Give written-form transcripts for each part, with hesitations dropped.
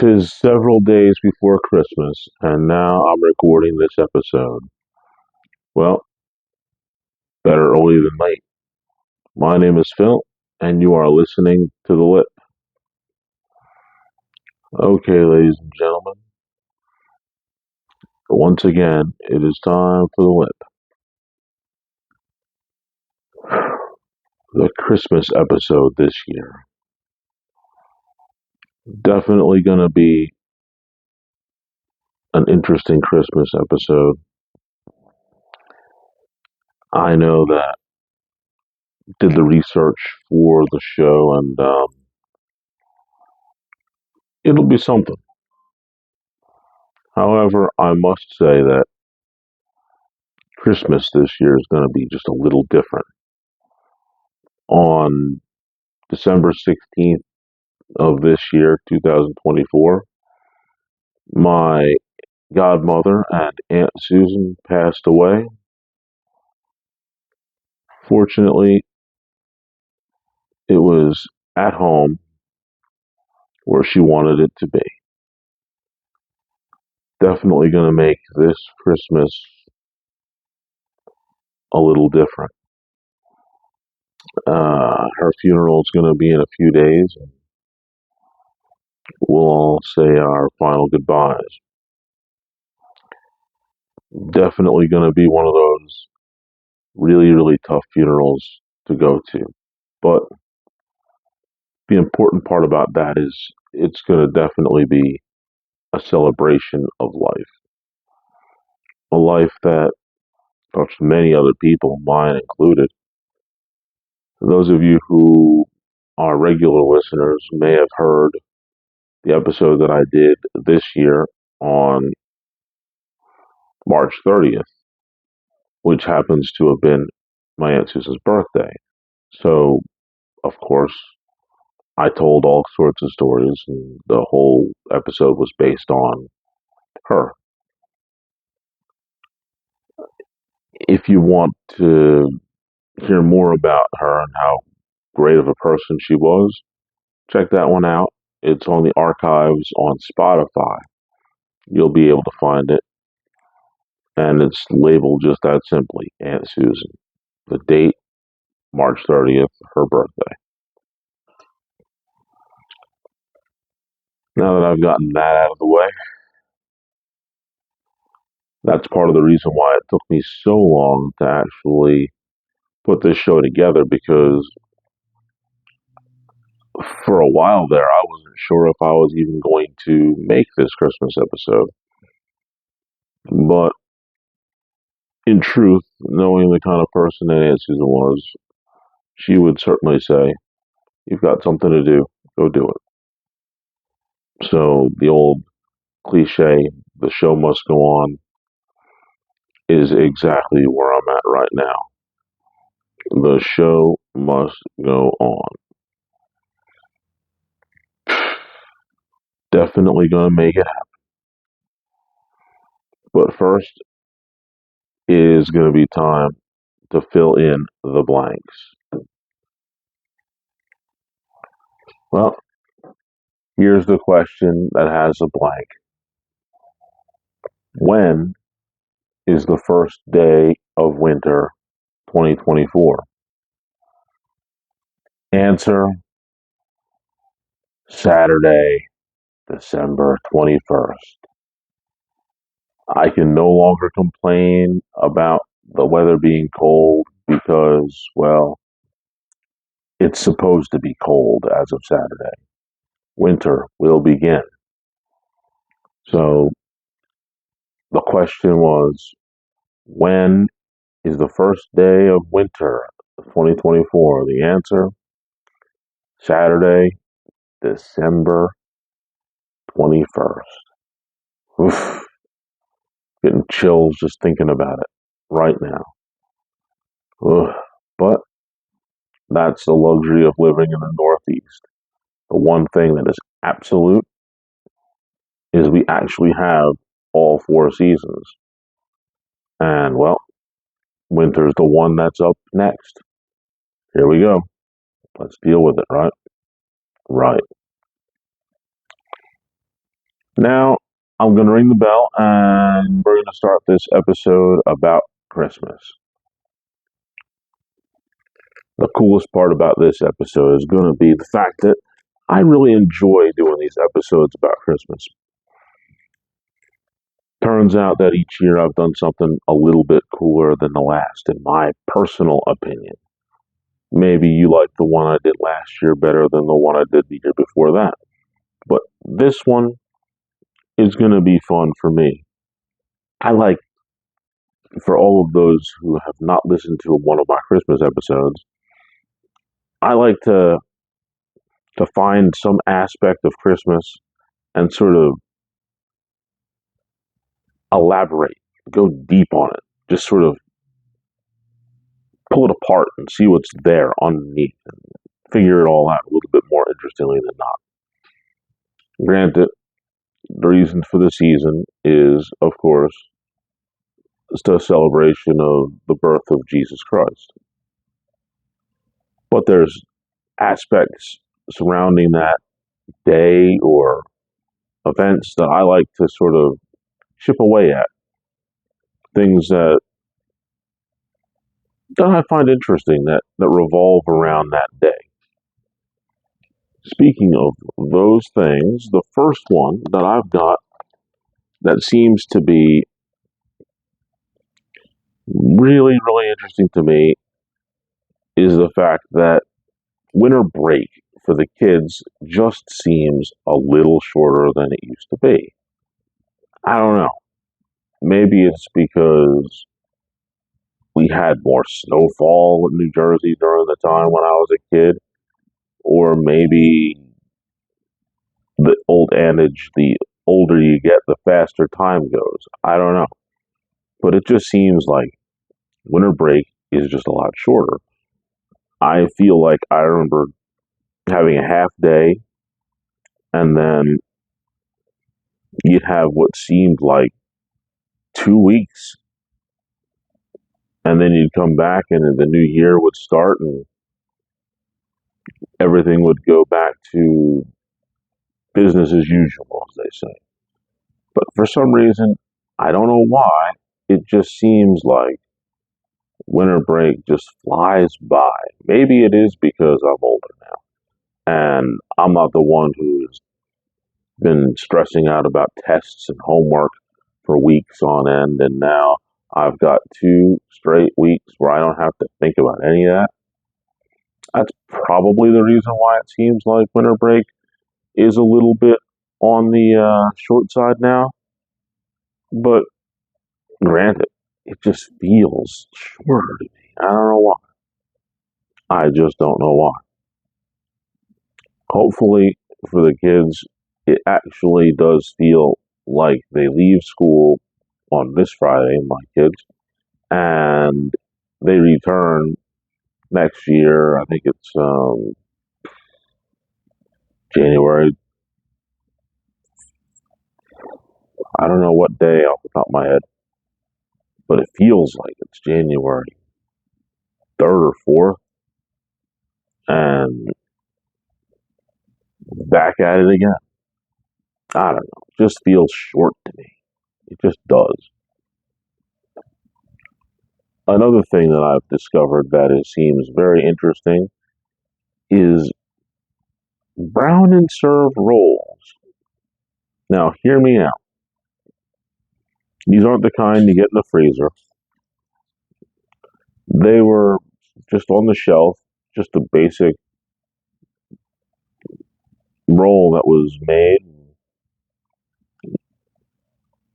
'Tis several days before Christmas, and now I'm recording this episode. Well, better early than late. My name is Phil, and you are listening to The Lip. Okay, ladies and gentlemen, once again, it is time for The Lip. The Christmas episode this year. Definitely going to be an interesting Christmas episode. I know that did the research for the show, and it'll be something. However, I must say that Christmas this year is going to be just a little different. On December 16th of this year, 2024, my godmother and Aunt Susan passed away. Fortunately, it was at home where she wanted it to be. Definitely going to make this Christmas a little different. Her funeral is going to be in a few days. We'll all say our final goodbyes. Definitely going to be one of those really, really tough funerals to go to. But the important part about that is it's going to definitely be a celebration of life. A life that touched many other people, mine included. Those of you who are regular listeners may have heard the episode that I did this year on March 30th, which happens to have been my Aunt Susan's birthday. So, of course, I told all sorts of stories, and the whole episode was based on her. If you want to hear more about her and how great of a person she was, check that one out. It's on the archives on Spotify. You'll be able to find it, and it's labeled just that simply, Aunt Susan. The date, March 30th, her birthday. Now that I've gotten that out of the way, that's part of the reason why it took me so long to actually put this show together, because for a while there, I wasn't sure if I was even going to make this Christmas episode. But in truth, knowing the kind of person that Aunt Susan was, she would certainly say, "You've got something to do, go do it." So the old cliche, "the show must go on," is exactly where I'm at right now. The show must go on. Definitely gonna make it happen. But first, it is gonna be time to fill in the blanks. Well, here's the question that has a blank. When is the first day of winter 2024? Answer: Saturday, December 21st. I can no longer complain about the weather being cold because, well, it's supposed to be cold as of Saturday. Winter will begin. So the question was, when is the first day of winter of 2024? The answer: Saturday, December 21st. Oof, getting chills just thinking about it right now. Ugh. But that's the luxury of living in the Northeast. The one thing that is absolute is we actually have all four seasons. And, well, winter's the one that's up next. Here we go. Let's deal with it, right? Right. Now, I'm going to ring the bell and we're going to start this episode about Christmas. The coolest part about this episode is going to be the fact that I really enjoy doing these episodes about Christmas. Turns out that each year I've done something a little bit cooler than the last, in my personal opinion. Maybe you like the one I did last year better than the one I did the year before that. But this one is going to be fun for me. I like, for all of those who have not listened to one of my Christmas episodes, I like to find some aspect of Christmas and sort of elaborate, go deep on it, just sort of pull it apart and see what's there underneath and figure it all out a little bit more interestingly than not. Granted, the reason for the season is, of course, the celebration of the birth of Jesus Christ. But there's aspects surrounding that day or events that I like to sort of chip away at. Things that I find interesting that revolve around that day. Speaking of those things, the first one that I've got that seems to be really, really interesting to me is the fact that winter break for the kids just seems a little shorter than it used to be. I don't know. Maybe it's because we had more snowfall in New Jersey during the time when I was a kid, or maybe the old adage, the older you get, the faster time goes. I don't know. But it just seems like winter break is just a lot shorter. I feel like I remember having a half day and then you'd have what seemed like 2 weeks, and then you'd come back and the new year would start and everything would go back to business as usual, as they say. But for some reason, I don't know why, it just seems like winter break just flies by. Maybe it is because I'm older now and I'm not the one who's been stressing out about tests and homework for weeks on end, and now I've got 2 straight weeks where I don't have to think about any of that. That's probably the reason why it seems like winter break is a little bit on the short side now. But granted, it just feels shorter to me. I don't know why. I just don't know why. Hopefully, for the kids, it actually does feel like they leave school on this Friday, my kids, and they return next year. I think it's January. I don't know what day off the top of my head, but it feels like it's January 3rd or 4th, and back at it again. I don't know. It just feels short to me. It just does. Another thing that I've discovered that seems very interesting is brown and serve rolls. Now, hear me out. These aren't the kind you get in the freezer. They were just on the shelf, just a basic roll that was made.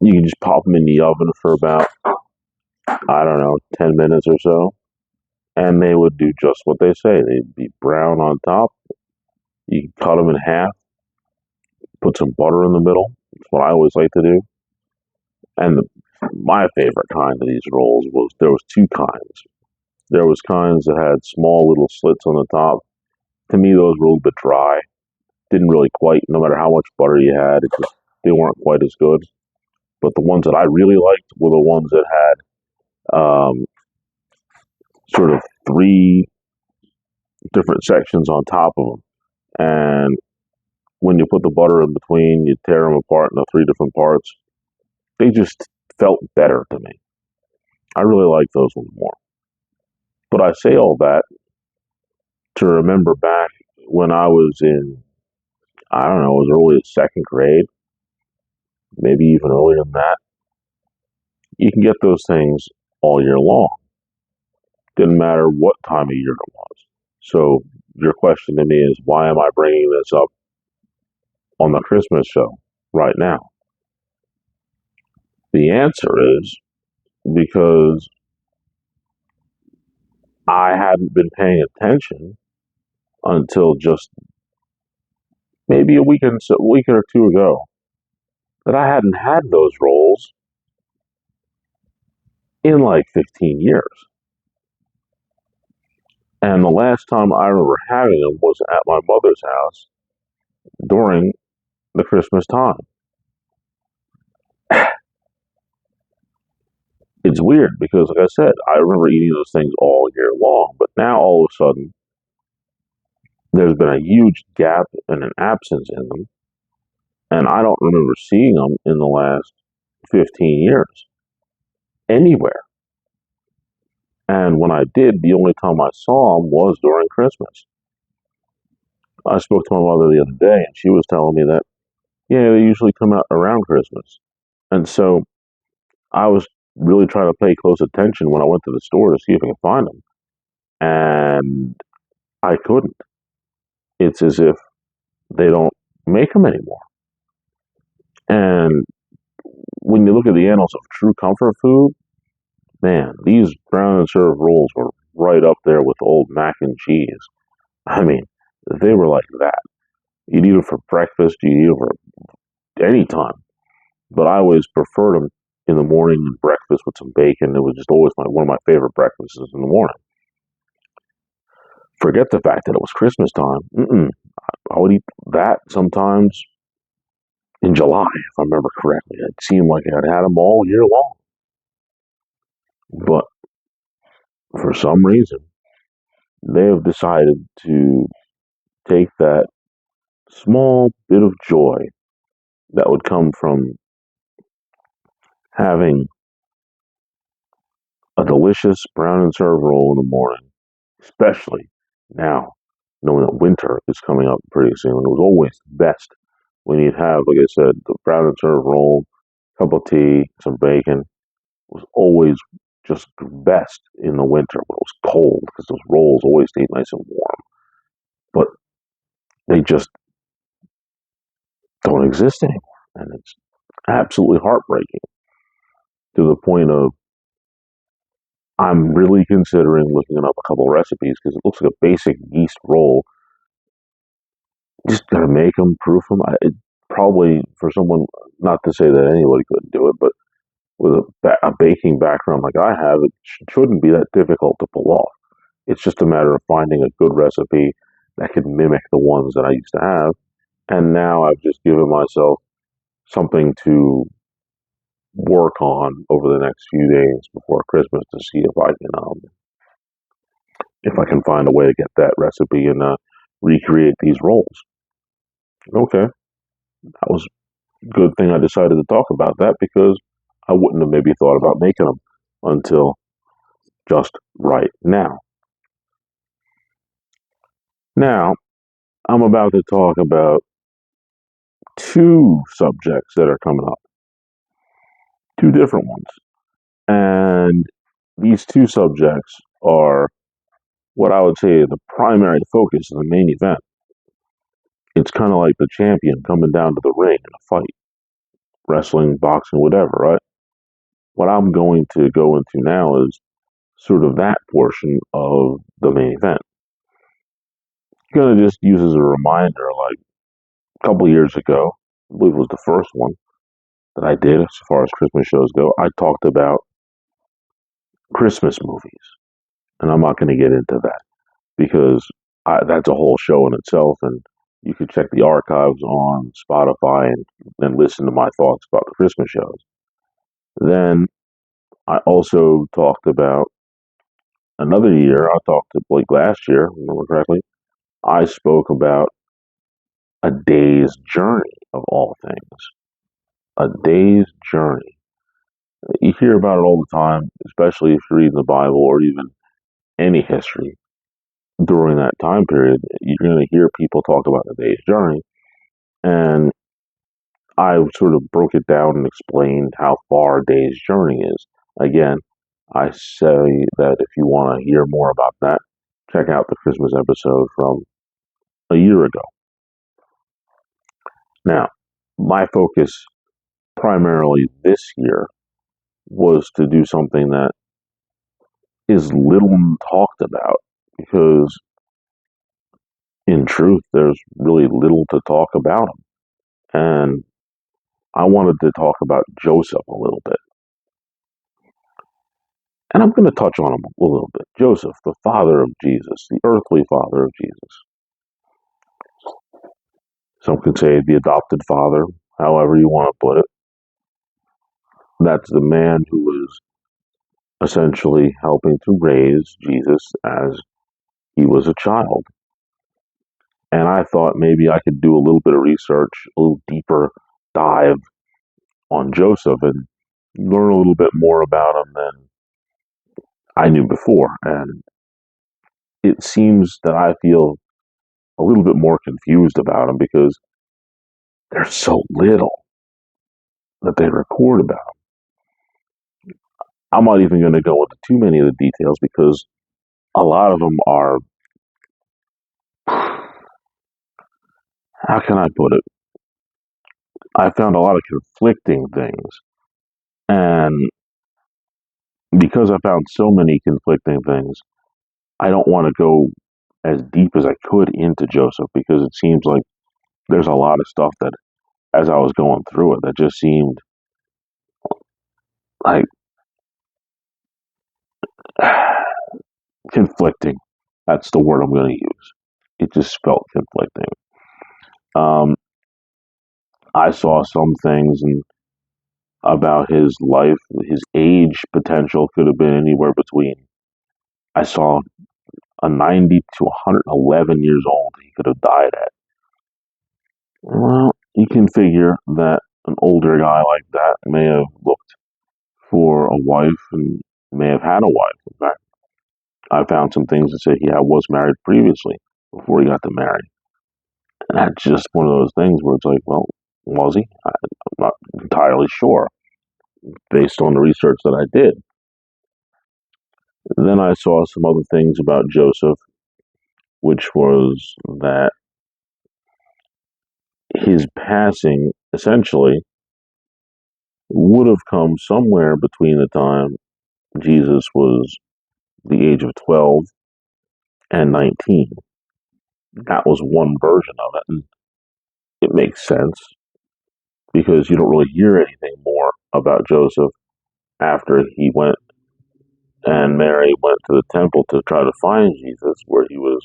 You can just pop them in the oven for about, I don't know, 10 minutes or so. And they would do just what they say. They'd be brown on top. You can cut them in half, put some butter in the middle. That's what I always like to do. And my favorite kind of these rolls was, there was two kinds. There was kinds that had small little slits on the top. To me, those were a little bit dry. Didn't really quite, no matter how much butter you had, they weren't quite as good. But the ones that I really liked were the ones that had sort of 3 different sections on top of them. And when you put the butter in between, you tear them apart into three different parts. They just felt better to me. I really like those ones more. But I say all that to remember back when I was in, I don't know, as early as second grade, maybe even earlier than that. You can get those things all year long. Didn't matter what time of year it was. So your question to me is, why am I bringing this up on the Christmas show right now? The answer is because I hadn't been paying attention until just maybe a week or two ago, that I hadn't had those roles in like 15 years. And the last time I remember having them was at my mother's house during the Christmas time. It's weird because, like I said, I remember eating those things all year long, but now all of a sudden there's been a huge gap and an absence in them, and I don't remember seeing them in the last 15 years anywhere. And when I did, the only time I saw them was during Christmas. I spoke to my mother the other day, and she was telling me that, yeah, they usually come out around Christmas. And so I was really trying to pay close attention when I went to the store to see if I could find them. And I couldn't. It's as if they don't make them anymore. And when you look at the annals of true comfort food, man, these brown and serve rolls were right up there with old mac and cheese. I mean, they were like that. You'd eat them for breakfast, you'd eat them for any time. But I always preferred them in the morning and breakfast with some bacon. It was just always one of my favorite breakfasts in the morning. Forget the fact that it was Christmas time. I would eat that sometimes in July, if I remember correctly. It seemed like I'd had them all year long. But for some reason, they have decided to take that small bit of joy that would come from having a delicious brown and serve roll in the morning, especially now, knowing that winter is coming up pretty soon. It was always best when you'd have, like I said, the brown and serve roll, cup of tea, some bacon. It was always just best in the winter when it was cold because those rolls always stayed nice and warm. But they just don't exist anymore. And it's absolutely heartbreaking to the point of I'm really considering looking up a couple of recipes because it looks like a basic yeast roll. Just gotta make them, proof them. Probably for someone, not to say that anybody couldn't do it, but with a baking background like I have, it shouldn't be that difficult to pull off. It's just a matter of finding a good recipe that can mimic the ones that I used to have. And now I've just given myself something to work on over the next few days before Christmas to see if I can find a way to get that recipe and recreate these rolls. Okay, that was a good thing I decided to talk about that because I wouldn't have maybe thought about making them until just right now. Now, I'm about to talk about two subjects that are coming up, two different ones. And these two subjects are what I would say the primary focus of the main event. It's kind of like the champion coming down to the ring in a fight, wrestling, boxing, whatever, right? What I'm going to go into now is sort of that portion of the main event. I'm going to just use as a reminder, like a couple of years ago, I believe it was the first one that I did as far as Christmas shows go, I talked about Christmas movies. And I'm not going to get into that because that's a whole show in itself. And you can check the archives on Spotify and listen to my thoughts about the Christmas shows. Then I also talked about another year. I talked to like last year, if I remember correctly. I spoke about a day's journey of all things. A day's journey. You hear about it all the time, especially if you're reading the Bible or even any history during that time period. You're going to hear people talk about the day's journey. And I sort of broke it down and explained how far a day's journey is. Again, I say that if you want to hear more about that, check out the Christmas episode from a year ago. Now, my focus primarily this year was to do something that is little talked about because, in truth, there's really little to talk about him. And I wanted to talk about Joseph a little bit. And I'm going to touch on him a little bit. Joseph, the father of Jesus, the earthly father of Jesus. Some could say the adopted father, however you want to put it. That's the man who was essentially helping to raise Jesus as he was a child. And I thought maybe I could do a little bit of research, a little deeper dive on Joseph and learn a little bit more about him than I knew before. And it seems that I feel a little bit more confused about him because there's so little that they record about him. I'm not even going to go into too many of the details because a lot of them are, how can I put it? I found a lot of conflicting things. And because I found so many conflicting things, I don't want to go as deep as I could into Joseph because it seems like there's a lot of stuff that, as I was going through it, that just seemed like conflicting. That's the word I'm going to use. It just felt conflicting. Um, I saw some things about his life, his age potential could have been anywhere between. I saw a 90 to 111 years old he could have died at. Well, you can figure that an older guy like that may have looked for a wife and may have had a wife. In fact, I found some things that said he was married previously before he got to marry. And that's just one of those things where it's like, well, was he? I'm not entirely sure based on the research that I did. Then I saw some other things about Joseph, which was that his passing essentially would have come somewhere between the time Jesus was the age of 12 and 19. That was one version of it. And it makes sense because you don't really hear anything more about Joseph after he went and Mary went to the temple to try to find Jesus, where he was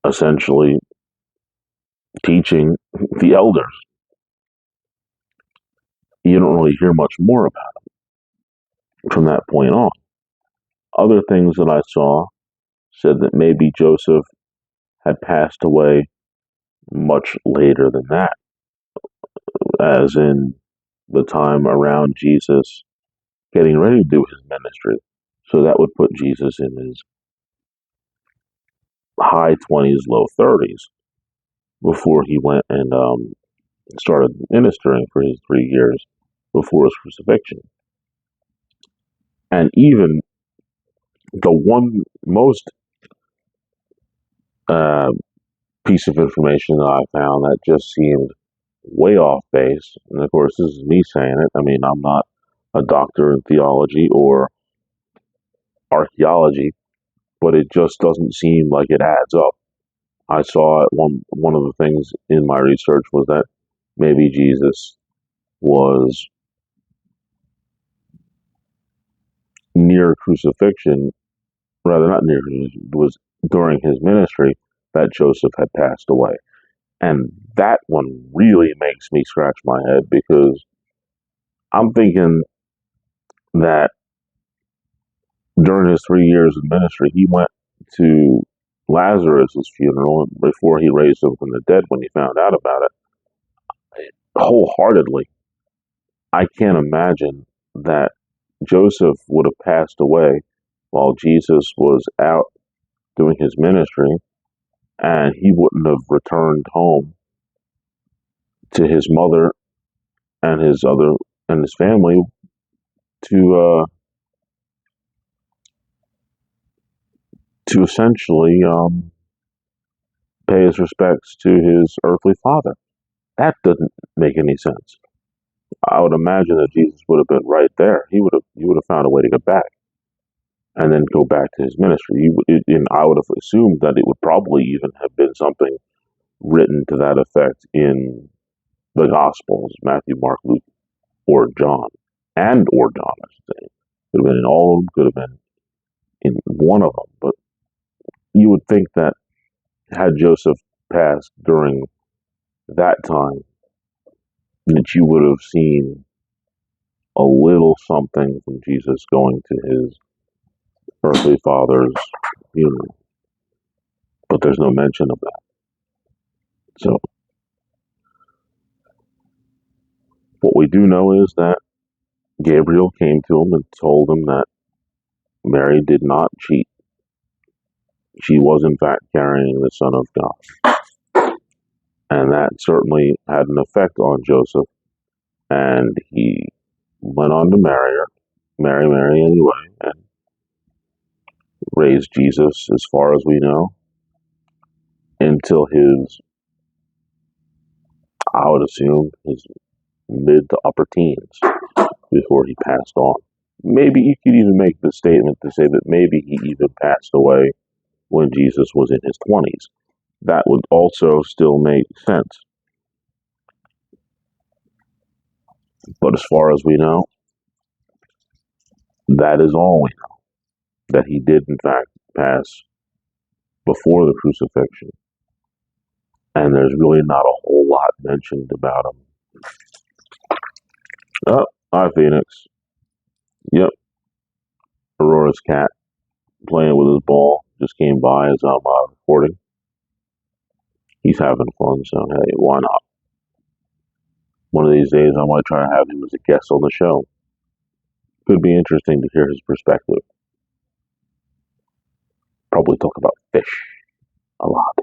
essentially teaching the elders. You don't really hear much more about it from that point on. Other things that I saw said that maybe Joseph had passed away much later than that, as in the time around Jesus getting ready to do his ministry. So that would put Jesus in his high 20s, low 30s before he went and started ministering for his 3 years before his crucifixion. And even the one most uh, piece of information that I found that just seemed way off base, and of course, this is me saying it. I mean, I'm not a doctor in theology or archaeology, but it just doesn't seem like it adds up. I saw one of the things in my research was that maybe Jesus was near crucifixion, rather not near, was during his ministry that Joseph had passed away. And that one really makes me scratch my head because I'm thinking that during his 3 years of ministry, he went to Lazarus' funeral before he raised him from the dead when he found out about it wholeheartedly. I can't imagine that Joseph would have passed away while Jesus was out doing his ministry, and he wouldn't have returned home to his mother and his family to to essentially pay his respects to his earthly father. That doesn't make any sense. I would imagine that Jesus would have been right there. He would have found a way to get back and then go back to his ministry. And I would have assumed that it would probably even have been something written to that effect in the Gospels, Matthew, Mark, Luke, or John, or John, I should say. Could have been in all of them. Could have been in one of them. But you would think that had Joseph passed during that time, that you would have seen a little something from Jesus going to his earthly father's funeral. But there's no mention of that. So what we do know is that Gabriel came to him and told him that Mary did not cheat. She was in fact carrying the Son of God. And that certainly had an effect on Joseph. And he went on to marry her, marry Mary anyway, and raised Jesus, as far as we know, until his, I would assume, his mid to upper teens before he passed on. Maybe you could even make the statement to say that maybe he even passed away when Jesus was in his 20s. That would also still make sense. But as far as we know, that is all we know. That he did, in fact, pass before the crucifixion. And there's really not a whole lot mentioned about him. Oh, hi, Phoenix. Yep, Aurora's cat playing with his ball just came by as I'm recording. He's having fun, so hey, why not? One of these days, I might try to have him as a guest on the show. Could be interesting to hear his perspective. Probably talk about fish a lot.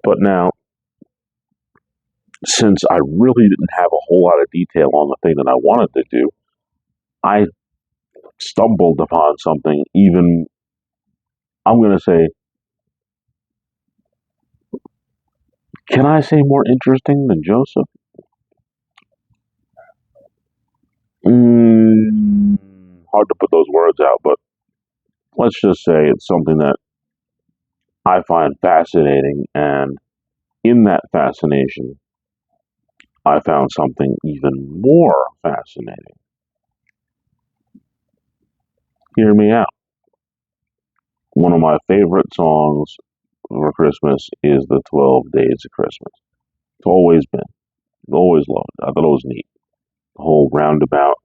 But now, since I really didn't have a whole lot of detail on the thing that I wanted to do, I stumbled upon something even, I'm going to say, can I say more interesting than Joseph? Hard to put those words out, but let's just say it's something that I find fascinating, and in that fascination, I found something even more fascinating. Hear me out. One of my favorite songs for Christmas is the 12 Days of Christmas. It's always been. Always loved it. I thought it was neat. The whole roundabout,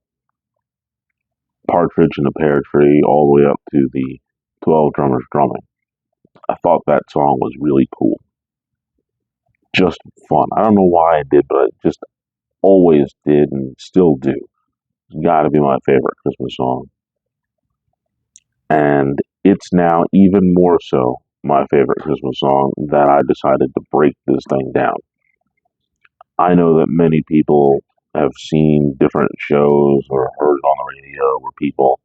partridge in a pear tree, all the way up to the 12 drummers drumming. I thought that song was really cool. Just fun. I don't know why I did, but I just always did and still do. It's got to be my favorite Christmas song. And it's now even more so my favorite Christmas song that I decided to break this thing down. I know that many people have seen different shows or heard it on the radio where people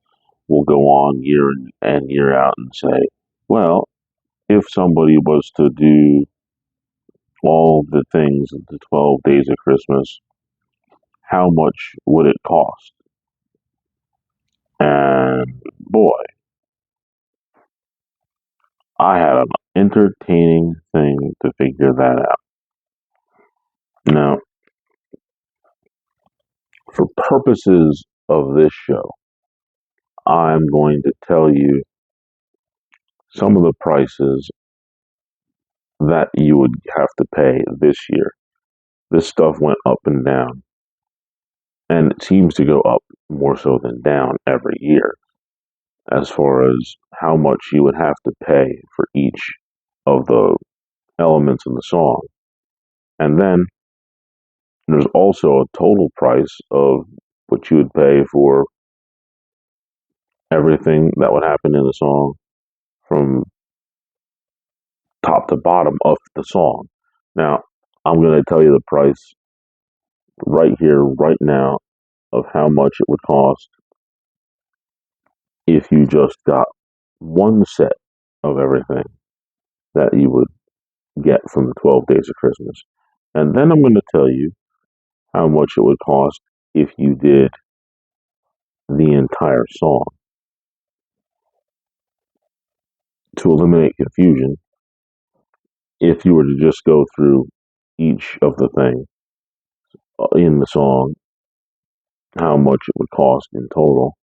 will go on year in and year out and say, well, if somebody was to do all the things of the 12 days of Christmas, how much would it cost? And boy, I had an entertaining thing to figure that out. Now, for purposes of this show, I'm going to tell you some of the prices that you would have to pay this year. This stuff went up and down, and it seems to go up more so than down every year. as far as how much you would have to pay for each of the elements in the song. And then there's also a total price of what you would pay for everything that would happen in the song from top to bottom of the song. Now, I'm going to tell you the price right here, right now, of how much it would cost if you just got one set of everything that you would get from the 12 Days of Christmas. And then I'm going to tell you how much it would cost if you did the entire song. To eliminate confusion, if you were to just go through each of the things in the song, how much it would cost in total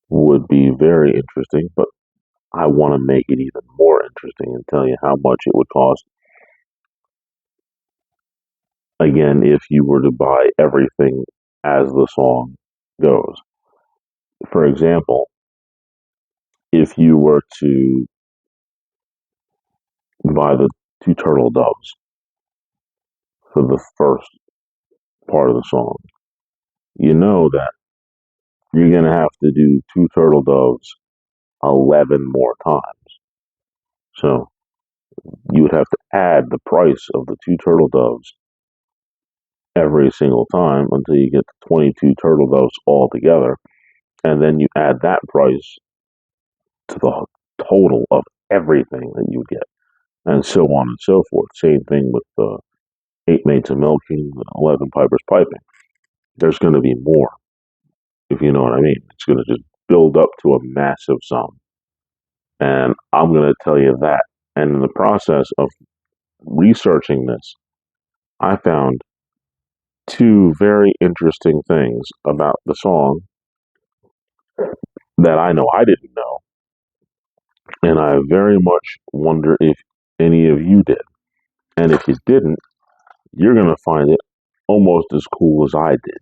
would be very interesting, but I want to make it even more interesting and tell you how much it would cost again if you were to buy everything as the song goes. For example, if you were to buy the two turtle doves for the first part of the song, you know that you're going to have to do two turtle doves 11 more times. So you would have to add the price of the two turtle doves every single time until you get to 22 turtle doves all together. And then you add that price to the total of everything that you get, and so on and so forth. Same thing with the eight maids a milking, the 11 pipers piping. There's going to be more, if you know what I mean. It's going to just build up to a massive sum. And I'm going to tell you that. And in the process of researching this, I found two very interesting things about the song that I know I didn't know. And I very much wonder if any of you did. And if you didn't, you're going to find it almost as cool as I did.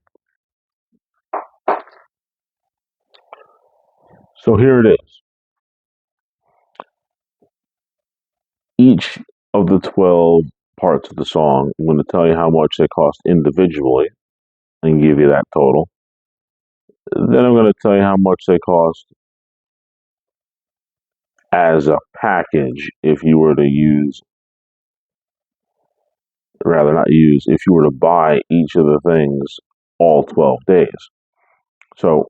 So here it is. Each of the 12 parts of the song, I'm going to tell you how much they cost individually and give you that total. Then I'm going to tell you how much they cost as a package if you were to use, rather not use, if you were to buy each of the things all 12 days. So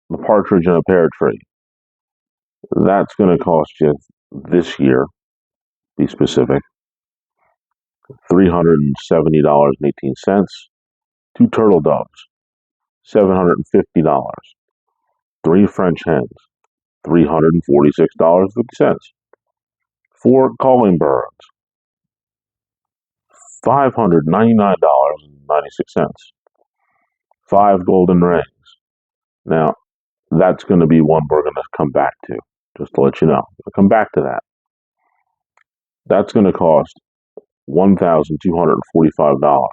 the partridge in a pear tree, that's going to cost you this year, be specific, $370.18. Two turtle doves, $750. Three French hens, $346.50. Four calling birds, $599.96. Five golden rings. Now, that's going to be one we're going to come back to, just to let you know. We'll come back to that. That's going to cost $1,245.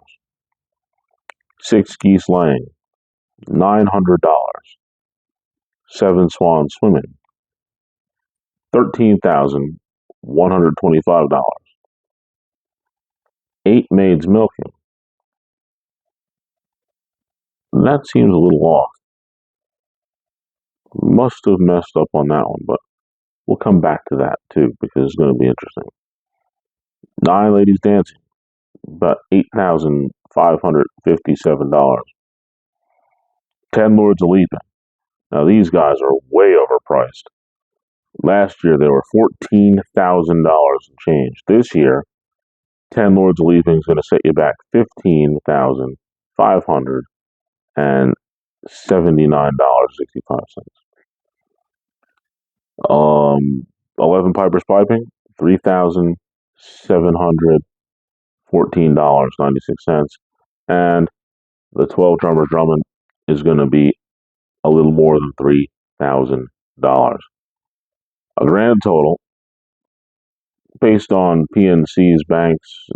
Six geese laying, $900. Seven swans swimming, $13,125. Eight maids milking. That seems a little off. Must have messed up on that one, but we'll come back to that too because it's going to be interesting. Nine ladies dancing, about $8,557. 10 lords a leaping. Now these guys are way overpriced. Last year they were $14,000 and change. This year, 10 lords a leaping is going to set you back $15,579.65. 11 pipers piping, $3,714.96, and the 12 drummers drumming is going to be a little more than $3,000. A grand total, based on PNC's bank's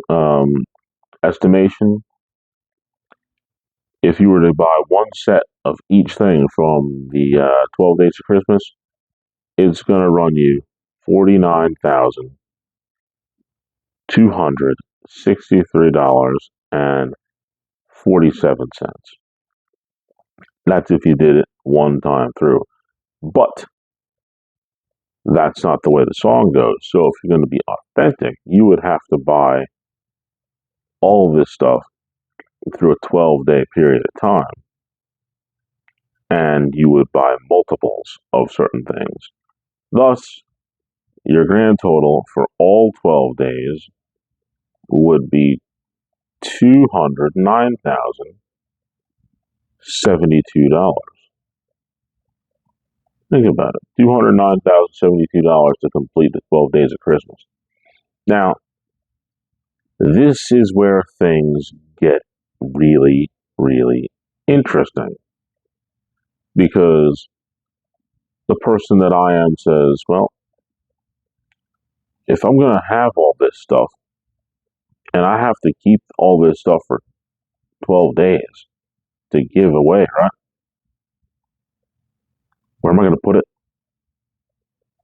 estimation, if you were to buy one set of each thing from the 12 Days of Christmas, it's going to run you $49,263.47. That's if you did it one time through. But that's not the way the song goes. So if you're going to be authentic, you would have to buy all of this stuff through a 12-day period of time. And you would buy multiples of certain things. Thus, your grand total for all 12 days would be $209,072. Think about it. $209,072 to complete the 12 days of Christmas. Now, this is where things get really, really interesting. Because the person that I am says, well, if I'm going to have all this stuff and I have to keep all this stuff for 12 days to give away, right? Where am I going to put it?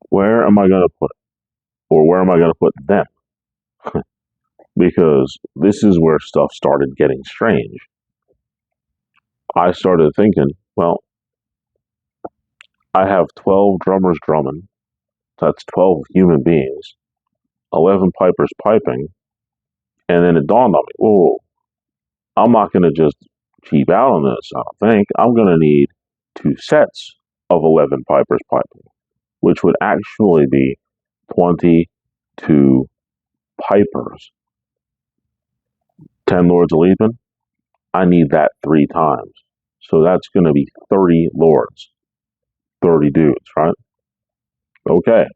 Where am I going to put it? Or where am I going to put them? Because this is where stuff started getting strange. I started thinking, well, I have 12 drummers drumming. That's 12 human beings, 11 pipers piping. And then it dawned on me, whoa, I'm not going to just cheap out on this, I don't think. I'm going to need 2 sets of 11 pipers piping, which would actually be 22 pipers. 10 Lords of Leaping, I need that 3 times. So that's going to be 30 Lords, 30 dudes, right? Okay.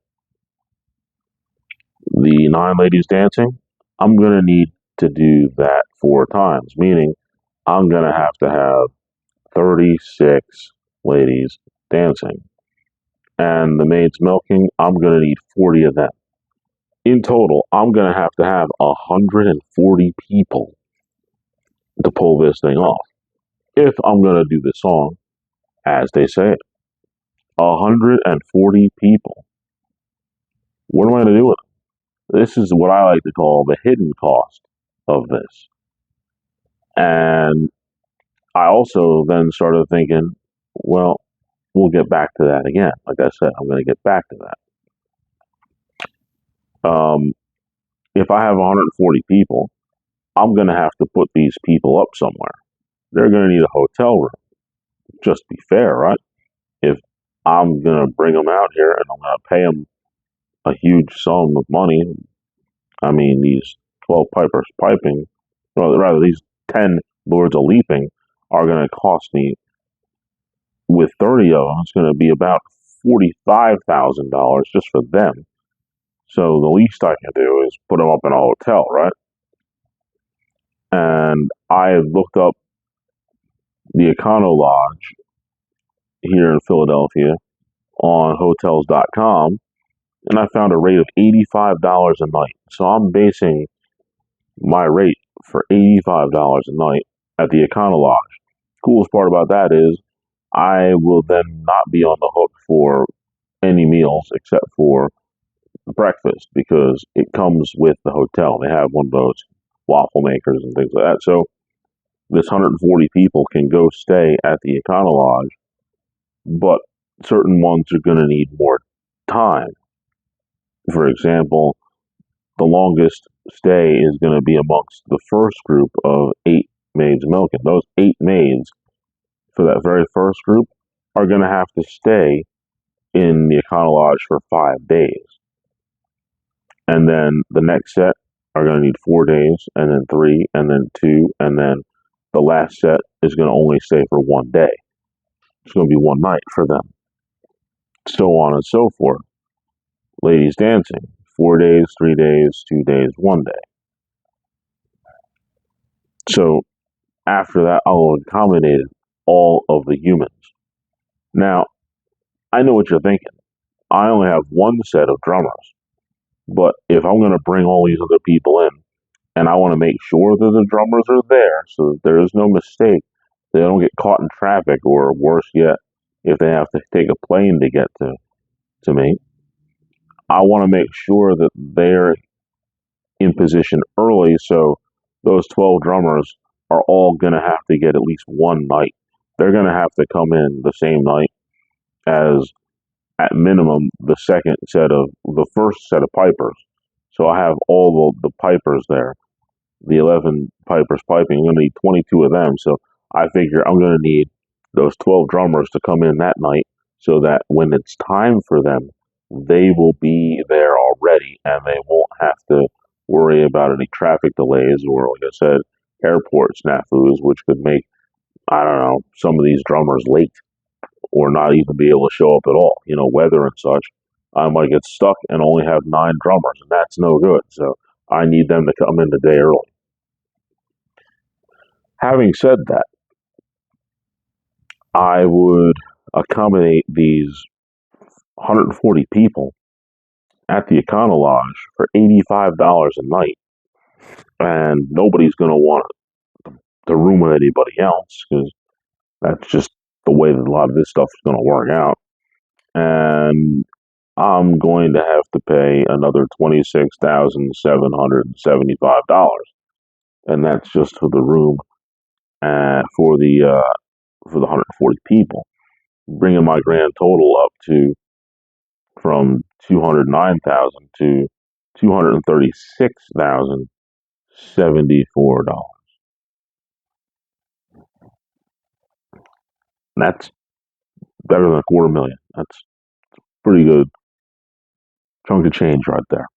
The 9 ladies dancing, I'm going to need to do that 4 times, meaning I'm going to have 36 ladies dancing. And the maids milking, I'm going to need 40 of them. In total, I'm going to have 140 people to pull this thing off. If I'm going to do the song as they say it. 140 people. What am I going to do with them? This is what I like to call the hidden cost of this. And I also then started thinking, well, we'll get back to that again. Like I said, I'm going to get back to that. If I have 140 people, I'm going to have to put these people up somewhere. They're going to need a hotel room. Just be fair, right? If I'm going to bring them out here and I'm going to pay them a huge sum of money, I mean, these 12 pipers piping, or rather, these 10 Lords of Leaping are going to cost me, with 30 of them, it's going to be about $45,000 just for them. So the least I can do is put them up in a hotel, right? And I looked up the Econo Lodge here in Philadelphia on Hotels.com, and I found a rate of $85 a night. So I'm basing my rate for $85 a night at the Econo Lodge. Coolest part about that is I will then not be on the hook for any meals except for breakfast because it comes with the hotel. They have one of those waffle makers and things like that. So this 140 people can go stay at the Econo Lodge, but certain ones are going to need more time. For example, the longest stay is going to be amongst the first group of 8 maids milking. Those 8 maids for that very first group are going to have to stay in the Econo Lodge for 5 days. And then the next set are going to need 4 days, and then 3, and then 2, and then the last set is going to only stay for 1 day. It's going to be 1 night for them. So on and so forth. Ladies dancing, 4 days, 3 days, 2 days, 1 day. So after that, I'll have accommodated all of the humans. Now, I know what you're thinking. I only have 1 set of drummers. But if I'm going to bring all these other people in, and I want to make sure that the drummers are there so that there is no mistake they don't get caught in traffic, or worse yet, if they have to take a plane to get to me. I want to make sure that they're in position early, so those 12 drummers are all going to have to get at least one night. They're going to have to come in the same night as, at minimum, the first set of pipers. So I have all the pipers there, the 11 pipers piping. I'm going to need 22 of them. So I figure I'm going to need those 12 drummers to come in that night, so that when it's time for them, they will be there already and they won't have to worry about any traffic delays or, like I said, airport snafus, which could make, I don't know, some of these drummers late or not even be able to show up at all. Weather and such. I might get stuck and only have 9 drummers, and that's no good. So I need them to come in the day early. Having said that, I would accommodate these 140 people at the Econo Lodge for $85 a night, and nobody's going to want to room with anybody else, because that's just the way that a lot of this stuff is going to work out. And I'm going to have to pay another $26,775, and that's just for the room, for the 140 people, bringing my grand total up to from 209,000 to $236,074. That's better than a quarter million. That's pretty good chunk of change right there.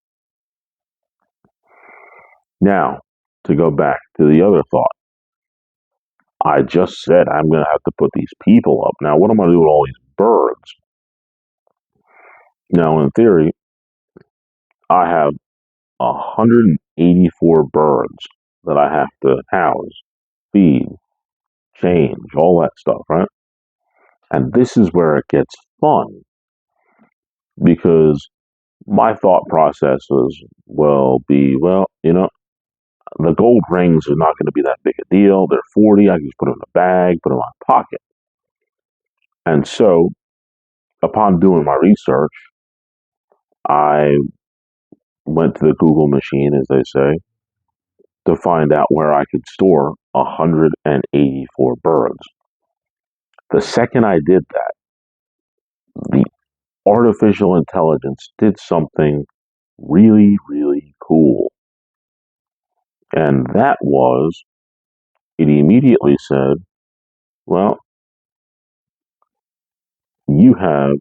Now, to go back to the other thought, I just said I'm going to have to put these people up. Now, what am I going to do with all these birds? Now, in theory, I have 184 birds that I have to house, feed, change, all that stuff, right? And this is where it gets fun, because my thought process well, the gold rings are not going to be that big a deal. They're 40. I can just put them in a bag, put them in my pocket. And so, upon doing my research, I went to the Google machine, as they say, to find out where I could store 184 birds. The second I did that, the artificial intelligence did something really, really cool. And that was, it immediately said, well, you have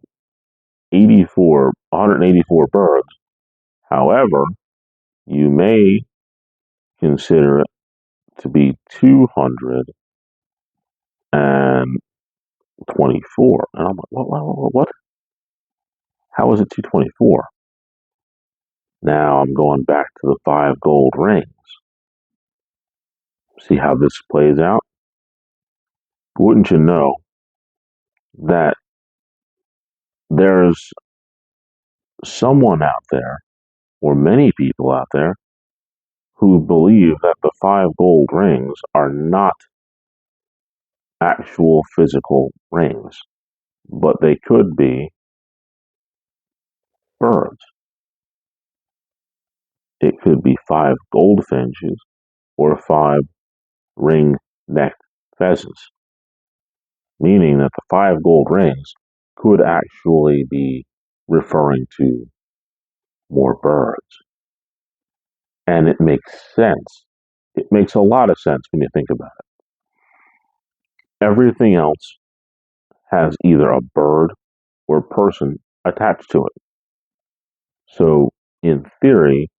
184 birds. However, you may consider it to be 224. And I'm like, what? How is it 224? Now I'm going back to the 5 gold rings. See how this plays out? Wouldn't you know that there's someone out there, or many people out there, who believe that the 5 gold rings are not actual physical rings, but they could be birds. It could be 5 goldfinches or 5 ring-necked pheasants, meaning that the 5 gold rings could actually be referring to more birds. And it makes sense. It makes a lot of sense when you think about it. Everything else has either a bird or person attached to it. So, in theory,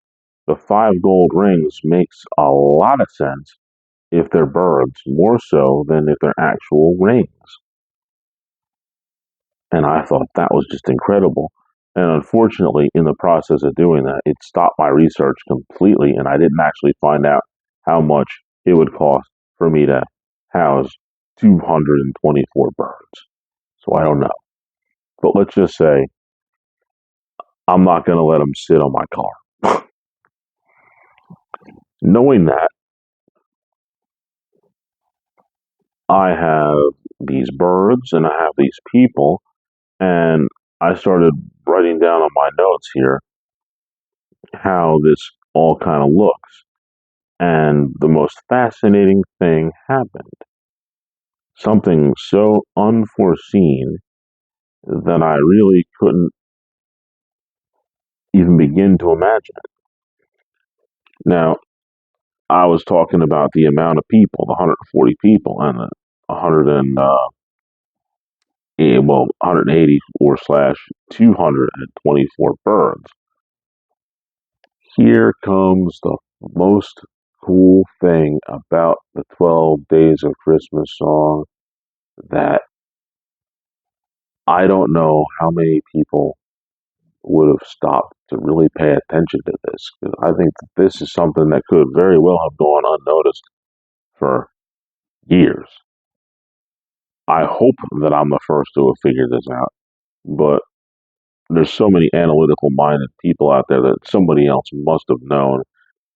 the 5 gold rings makes a lot of sense if they're birds, more so than if they're actual rings. And I thought that was just incredible. And unfortunately, in the process of doing that, it stopped my research completely, and I didn't actually find out how much it would cost for me to house 224 birds. So I don't know. But let's just say I'm not going to let them sit on my car. Knowing that, I have these birds and I have these people, and I started writing down on my notes here how this all kind of looks. And the most fascinating thing happened. Something so unforeseen that I really couldn't even begin to imagine it. Now, I was talking about the amount of people, the 140 people, and the 100 and 180 or slash 224 birds. Here comes the most cool thing about the 12 Days of Christmas song that I don't know how many people would have stopped to really pay attention to this. 'Cause I think that this is something that could very well have gone unnoticed for years. I hope that I'm the first to have figured this out, but there's so many analytical minded people out there that somebody else must have known,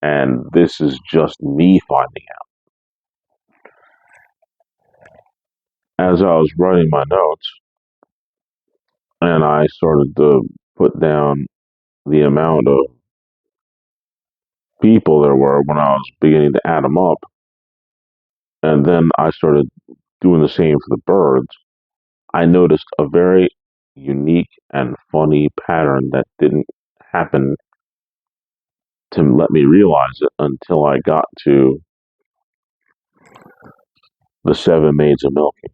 and this is just me finding out. As I was writing my notes, and I started to put down the amount of people there were when I was beginning to add them up, and then I started doing the same for the birds, I noticed a very unique and funny pattern that didn't happen to let me realize it until I got to the seven maids of milking.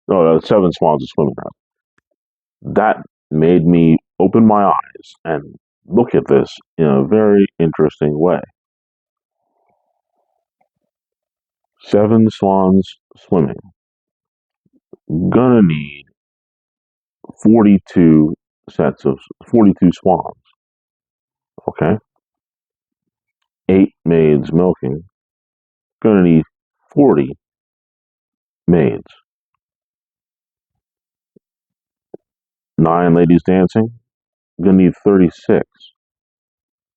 No, the seven swans of swimming. That made me open my eyes and look at this in a very interesting way. Seven swans swimming. Gonna need 42 sets of 42 swans. Okay. 8 maids milking. Gonna need 40 maids. 9 ladies dancing. Gonna need 36.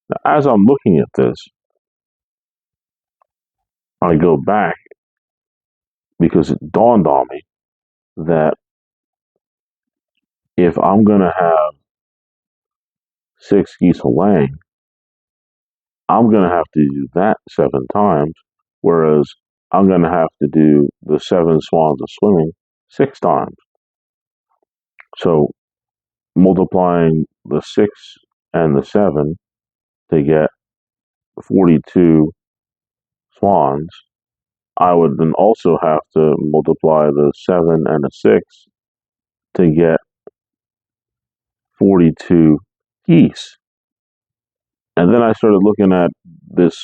Now, as I'm looking at this, I go back because it dawned on me that if I'm gonna have 6 geese a laying, I'm gonna have to do that 7 times, whereas I'm gonna have to do the 7 swans of swimming 6 times. So multiplying the 6 and the 7 to get 42 swans, I would then also have to multiply the 7 and the 6 to get 42 geese. And then I started looking at this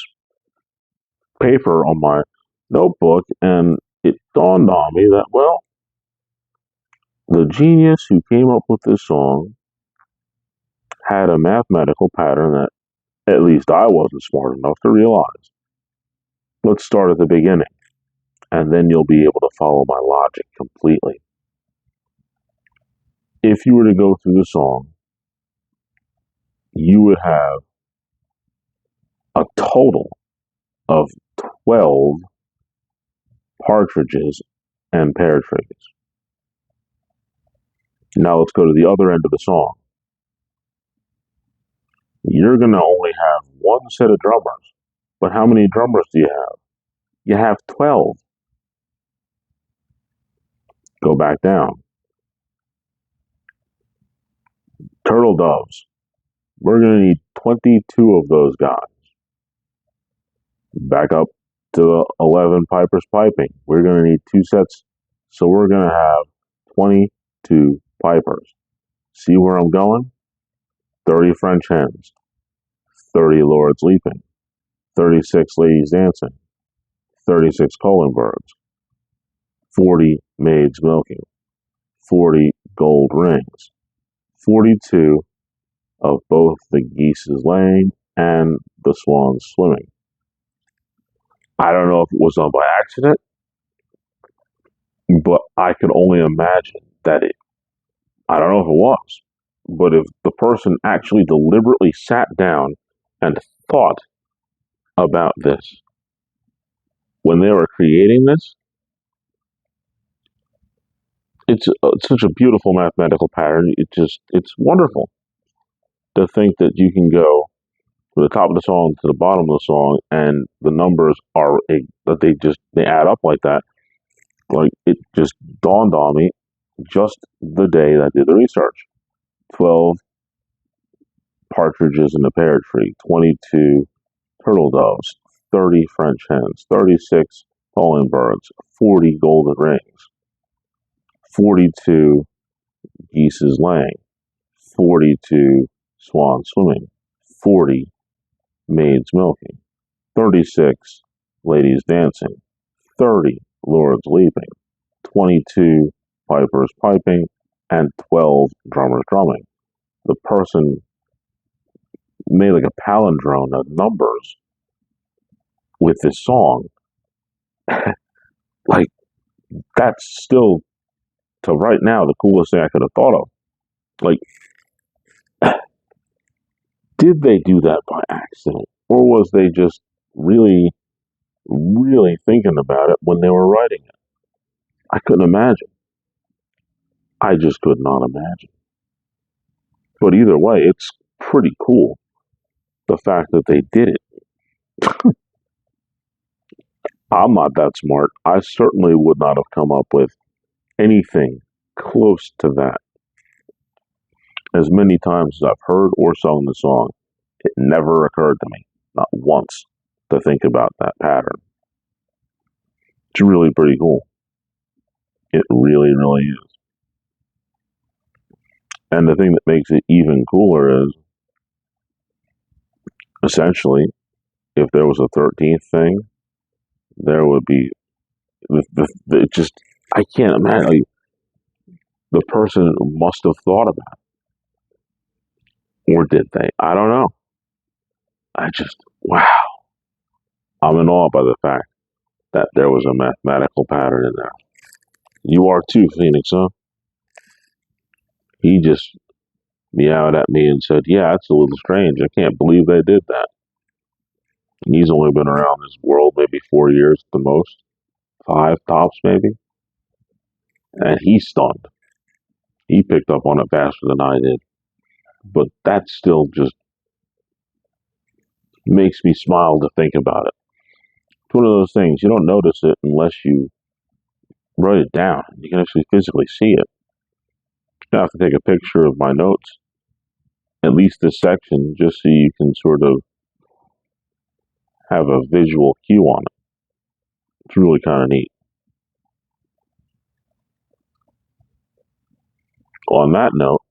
paper on my notebook, and it dawned on me that, well, the genius who came up with this song had a mathematical pattern that at least I wasn't smart enough to realize. Let's start at the beginning, and then you'll be able to follow my logic completely. If you were to go through the song, you would have a total of 12 partridges and pear trees. Now let's go to the other end of the song. You're going to only have one set of drummers, but how many drummers do you have? You have 12. Go back down. Turtle doves. We're going to need 22 of those guys. Back up to the 11 pipers piping. We're going to need 2 sets, so we're going to have 22 pipers. See where I'm going? 30 French hens, 30 lords leaping, 36 ladies dancing, 36 calling birds, 40 maids milking, 40 gold rings, 42 of both the geese's laying and the swans swimming. I don't know if it was done by accident, but I could only imagine that I don't know if it was, but if the person actually deliberately sat down and thought about this when they were creating this, it's such a beautiful mathematical pattern. It's wonderful to think that you can go from the top of the song to the bottom of the song, and the numbers are that they add up like that. Like it just dawned on me just the day that I did the research. 12 partridges in a pear tree, 22 turtle doves, 30 French hens, 36 falling birds, 40 golden rings, 42 geese's laying, 42 swans swimming, 40 maids milking, 36 ladies dancing, 30 lords leaping, 22 pipers piping, and 12 drummers drumming. The person made like a palindrome of numbers with this song. Like, that's still, to right now, the coolest thing I could have thought of. Like, did they do that by accident? Or was they just really, really thinking about it when they were writing it? I couldn't imagine. I just could not imagine. But either way, it's pretty cool, the fact that they did it. I'm not that smart. I certainly would not have come up with anything close to that. As many times as I've heard or sung the song, it never occurred to me, not once, to think about that pattern. It's really pretty cool. It really, really is. And the thing that makes it even cooler is, essentially, if there was a 13th thing, there would be it just, I can't imagine. Like, the person must have thought about it, or did they? I don't know. I just, wow. I'm in awe by the fact that there was a mathematical pattern in there. You are too, Phoenix, huh? He just meowed at me and said, "Yeah, it's a little strange. I can't believe they did that." And he's only been around this world maybe 4 years at the most, five tops maybe. And he's stunned. He picked up on it faster than I did. But that still just makes me smile to think about it. It's one of those things, you don't notice it unless you write it down. You can actually physically see it. I have to take a picture of my notes, at least this section, just so you can sort of have a visual cue on it. It's really kind of neat. On that note,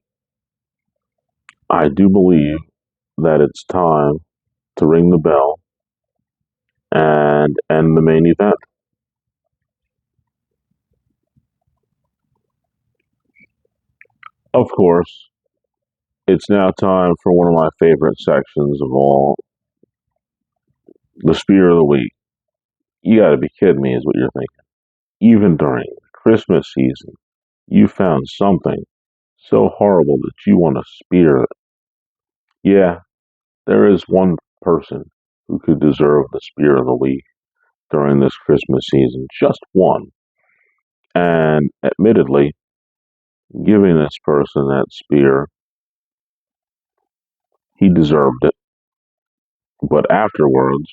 I do believe that it's time to ring the bell and end the main event. Of course, it's now time for one of my favorite sections of all, the Spear of the Week. You gotta be kidding me, is what you're thinking. Even during Christmas season, you found something so horrible that you want to spear it. Yeah, there is one person who could deserve the Spear of the Week during this Christmas season. Just one. And admittedly, giving this person that spear, he deserved it. But afterwards,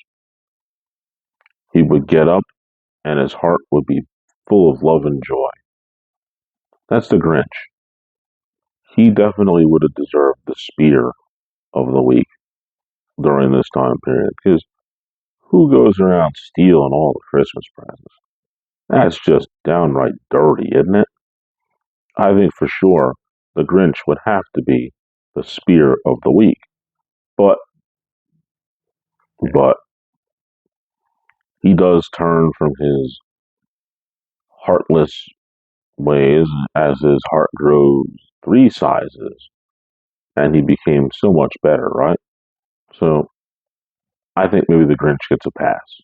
he would get up and his heart would be full of love and joy. That's the Grinch. He definitely would have deserved the spear of the week during this time period. Because who goes around stealing all the Christmas presents? That's just downright dirty, isn't it? I think for sure the Grinch would have to be the spear of the week. But but he does turn from his heartless ways as his heart grows three sizes, and he became so much better, right? So I think maybe the Grinch gets a pass.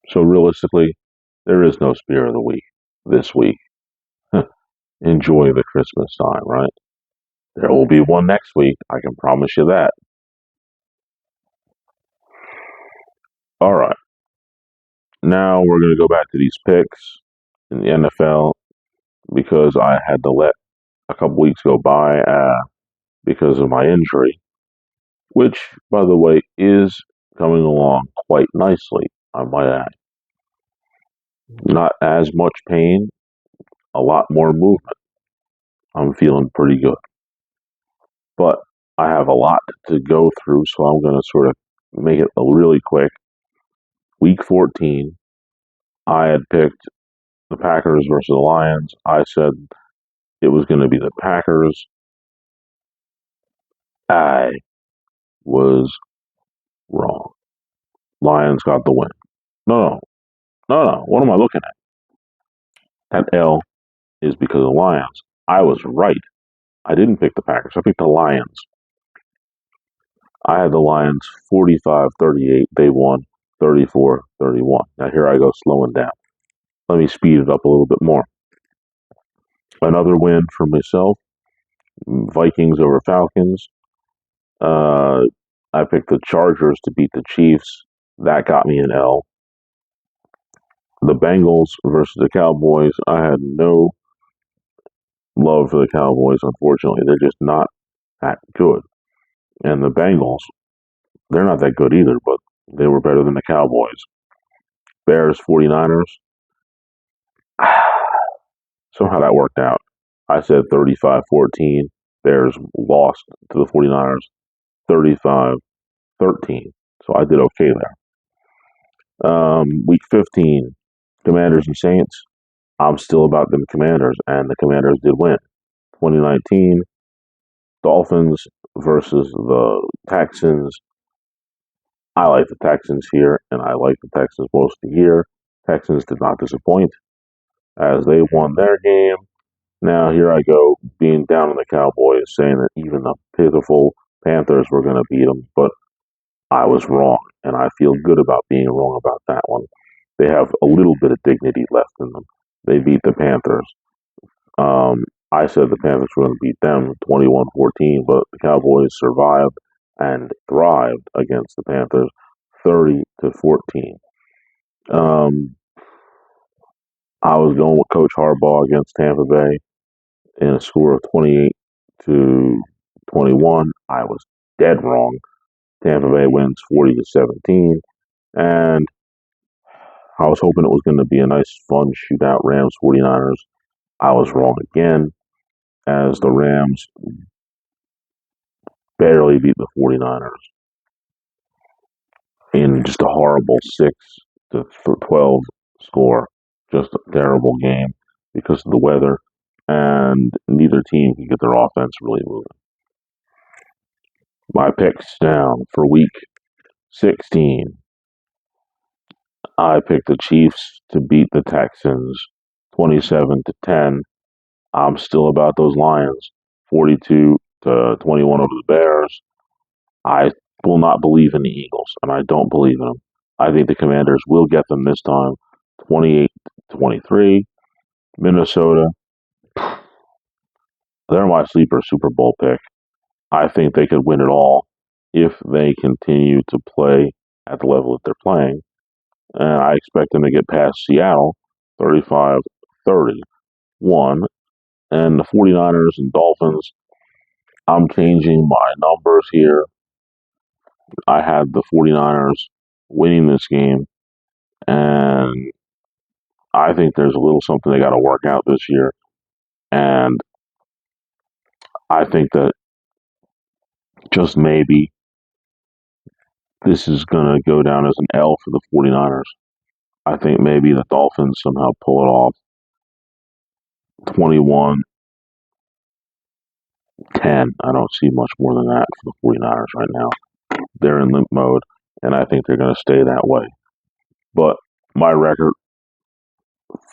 So realistically, there is no Spear of the Week this week. Enjoy the Christmas time, right? There will be one next week. I can promise you that. All right. Now we're going to go back to these picks. in the NFL because I had to let a couple weeks go by because of my injury, which, by the way, is coming along quite nicely, I might add. Not as much pain, a lot more movement. I'm feeling pretty good. But I have a lot to go through, so I'm going to sort of make it really quick. Week 14, I had picked the Packers versus the Lions. I said it was going to be the Packers. I was wrong. Lions got the win. No. What am I looking at? That L is because of the Lions. I was right. I didn't pick the Packers. I picked the Lions. I had the Lions 45-38. They won 34-31. Now here I go slowing down. Let me speed it up a little bit more. Another win for myself. Vikings over Falcons. I picked the Chargers to beat the Chiefs. That got me an L. The Bengals versus the Cowboys. I had no love for the Cowboys, unfortunately. They're just not that good. And the Bengals, they're not that good either, but they were better than the Cowboys. Bears, 49ers. Somehow that worked out. I said 35-14. Bears lost to the 49ers 35-13. So I did okay there. Week 15, Commanders and Saints. I'm still about them Commanders, and the Commanders did win. 2019, Dolphins versus the Texans. I like the Texans here, and I like the Texans most of the year. Texans did not disappoint as they won their game. Now here I go being down on the Cowboys, saying that even the pitiful Panthers were going to beat them, but I was wrong, and I feel good about being wrong about that one. They have a little bit of dignity left in them. They beat the Panthers. I said the Panthers were going to beat them 21-14, but the Cowboys survived and thrived against the Panthers 30-14. I was going with Coach Harbaugh against Tampa Bay in a score of 28-21. I was dead wrong. Tampa Bay wins 40-17, and I was hoping it was going to be a nice, fun shootout. Rams 49ers. I was wrong again, as the Rams barely beat the 49ers in just a horrible 6-12 score. Just a terrible game because of the weather, and neither team can get their offense really moving. My picks down for week 16. I picked the Chiefs to beat the Texans 27-10. I'm still about those Lions 42-21 over the Bears. I will not believe in the Eagles, and I don't believe in them. I think the Commanders will get them this time 28-23. Minnesota, they're my sleeper Super Bowl pick. I think they could win it all if they continue to play at the level that they're playing. And I expect them to get past Seattle 35-31. And the 49ers and Dolphins, I'm changing my numbers here. I had the 49ers winning this game, and I think there's a little something they got to work out this year. And I think that just maybe this is going to go down as an L for the 49ers. I think maybe the Dolphins somehow pull it off 21-10. I don't see much more than that for the 49ers right now. They're in limp mode, and I think they're going to stay that way. But my record,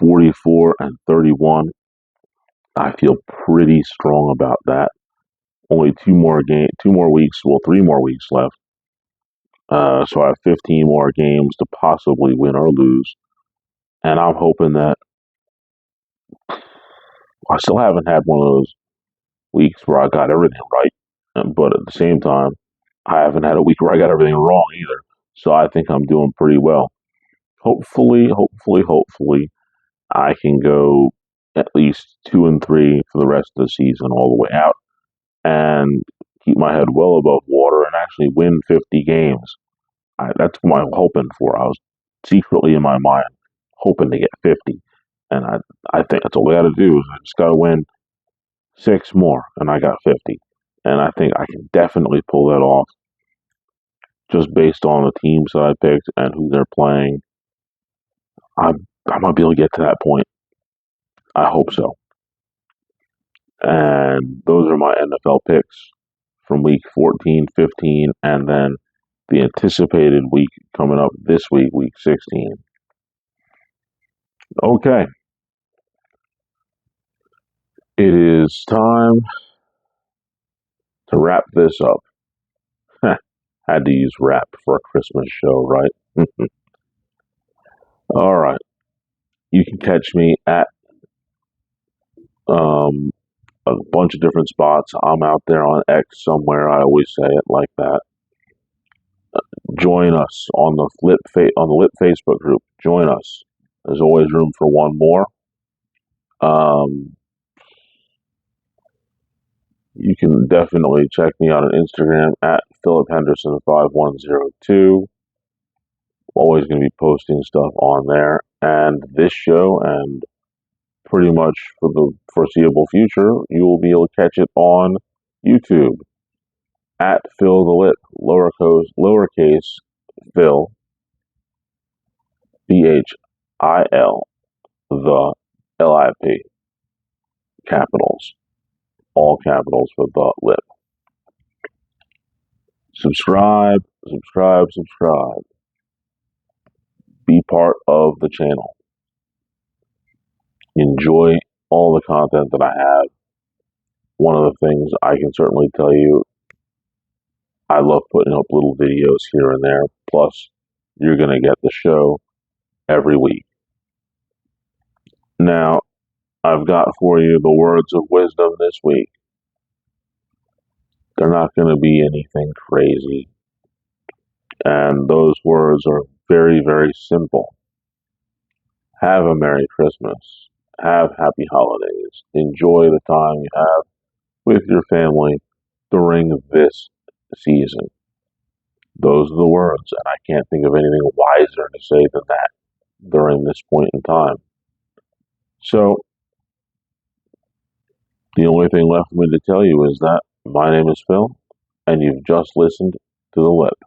44-31. I feel pretty strong about that. Only 3 more weeks left. So I have 15 more games to possibly win or lose. And I'm hoping that I still haven't had one of those weeks where I got everything right. But at the same time, I haven't had a week where I got everything wrong either. So I think I'm doing pretty well. Hopefully, I can go at least 2-3 for the rest of the season all the way out and keep my head well above water and actually win 50 games. That's what I'm hoping for. I was secretly in my mind hoping to get 50. And I think that's all I got to do is I just got to win 6 more, and I got 50. And I think I can definitely pull that off just based on the teams that I picked and who they're playing. I might be able to get to that point. I hope so. And those are my NFL picks from week 14, 15, and then the anticipated week coming up this week, week 16. Okay. It is time to wrap this up. Had to use wrap for a Christmas show, right? All right. You can catch me at a bunch of different spots. I'm out there on X somewhere. I always say it like that. Join us on the Lit Facebook group. Join us. There's always room for one more. Um, you can definitely check me out on Instagram at Philip Henderson 5102. Always going to be posting stuff on there, and this show, and pretty much for the foreseeable future, you will be able to catch it on YouTube at Phil the Lip, lowercase Phil, BHIL, the LIP, capitals, all capitals for the Lip. Subscribe, subscribe, subscribe. Be part of the channel. Enjoy all the content that I have. One of the things I can certainly tell you, I love putting up little videos here and there. Plus, you're going to get the show every week. Now, I've got for you the words of wisdom this week. They're not going to be anything crazy. And those words are very, very simple. Have a Merry Christmas. Have Happy Holidays. Enjoy the time you have with your family during this season. Those are the words, and I can't think of anything wiser to say than that during this point in time. So, the only thing left for me to tell you is that my name is Phil, and you've just listened to The Lip.